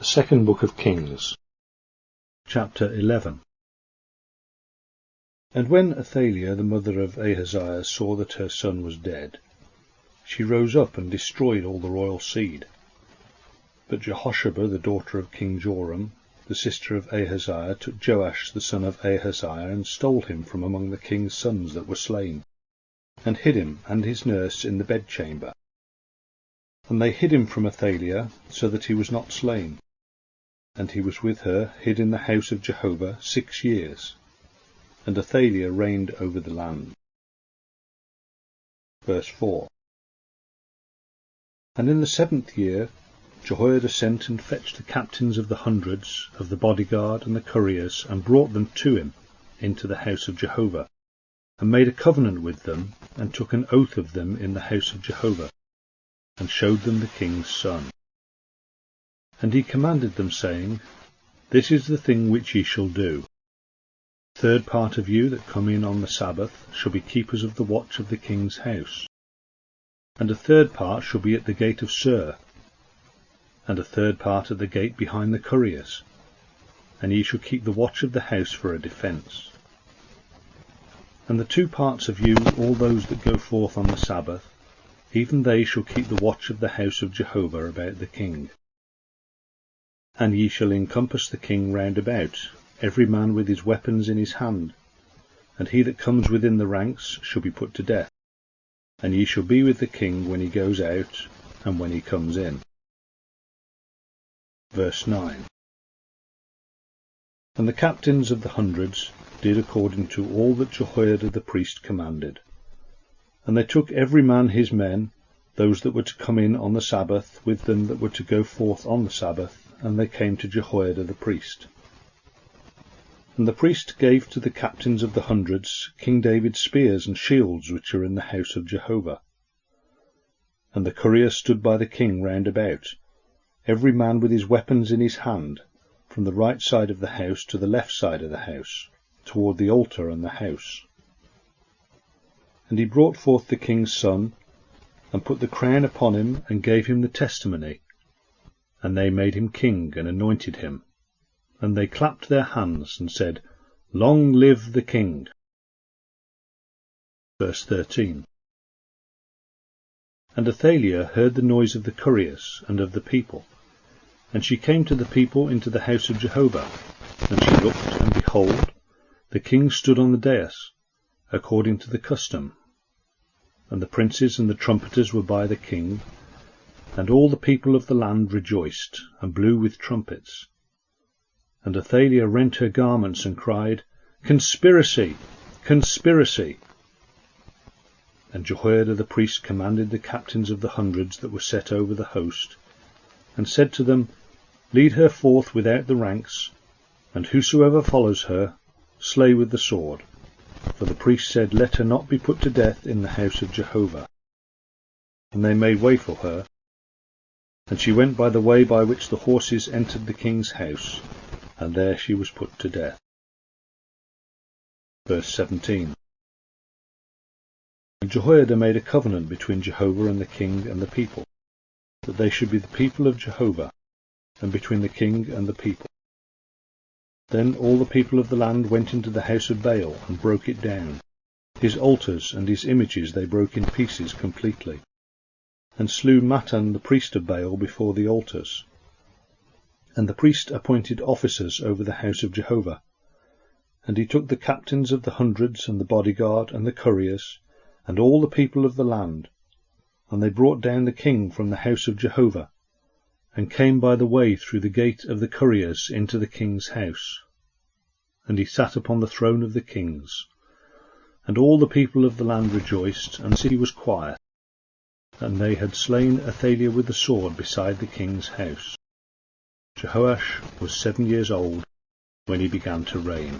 The Second Book of Kings, Chapter 11. And when Athaliah the mother of Ahaziah saw that her son was dead, she rose up and destroyed all the royal seed. But Jehosheba the daughter of King Joram, the sister of Ahaziah, took Joash the son of Ahaziah, and stole him from among the king's sons that were slain, and hid him and his nurse in the bedchamber. And they hid him from Athaliah, so that he was not slain. And he was with her, hid in the house of Jehovah 6 years. And Athaliah reigned over the land. Verse 4. And in the 7th year Jehoiada sent and fetched the captains of the hundreds, of the bodyguard, and the couriers, and brought them to him into the house of Jehovah, and made a covenant with them, and took an oath of them in the house of Jehovah, and showed them the king's son. And he commanded them, saying, This is the thing which ye shall do. 1/3 part of you that come in on the Sabbath shall be keepers of the watch of the king's house. And 1/3 part shall be at the gate of Sur, and 1/3 part at the gate behind the couriers. And ye shall keep the watch of the house for a defence. And the 2 parts of you, all those that go forth on the Sabbath, even they shall keep the watch of the house of Jehovah about the king. And ye shall encompass the king round about, every man with his weapons in his hand, and he that comes within the ranks shall be put to death. And ye shall be with the king when he goes out, and when he comes in. Verse 9. And the captains of the hundreds did according to all that Jehoiada the priest commanded. And they took every man his men, those that were to come in on the Sabbath, with them that were to go forth on the Sabbath, and they came to Jehoiada the priest. And the priest gave to the captains of the hundreds King David's spears and shields which are in the house of Jehovah. And the couriers stood by the king round about, every man with his weapons in his hand, from the right side of the house to the left side of the house, toward the altar and the house. And he brought forth the king's son, and put the crown upon him, and gave him the testimony. And they made him king, and anointed him. And they clapped their hands, and said, Long live the king. Verse 13. And Athaliah heard the noise of the couriers, and of the people. And she came to the people into the house of Jehovah. And she looked, and behold, the king stood on the dais, according to the custom. And the princes and the trumpeters were by the king, and all the people of the land rejoiced, and blew with trumpets. And Athaliah rent her garments, and cried, Conspiracy! Conspiracy! And Jehoiada the priest commanded the captains of the hundreds that were set over the host, and said to them, Lead her forth without the ranks, and whosoever follows her, slay with the sword. For the priest said, Let her not be put to death in the house of Jehovah. And they made way for her, and she went by the way by which the horses entered the king's house, and there she was put to death. Verse 17. And Jehoiada made a covenant between Jehovah and the king and the people, that they should be the people of Jehovah, and between the king and the people. Then all the people of the land went into the house of Baal, and broke it down. His altars and his images they broke in pieces completely, and slew Mattan the priest of Baal before the altars. And the priest appointed officers over the house of Jehovah. And he took the captains of the hundreds, and the bodyguard, and the couriers, and all the people of the land, and they brought down the king from the house of Jehovah, and came by the way through the gate of the couriers into the king's house. And he sat upon the throne of the kings. And all the people of the land rejoiced, and the city was quiet. And they had slain Athaliah with the sword beside the king's house. Jehoash was 7 years old when he began to reign.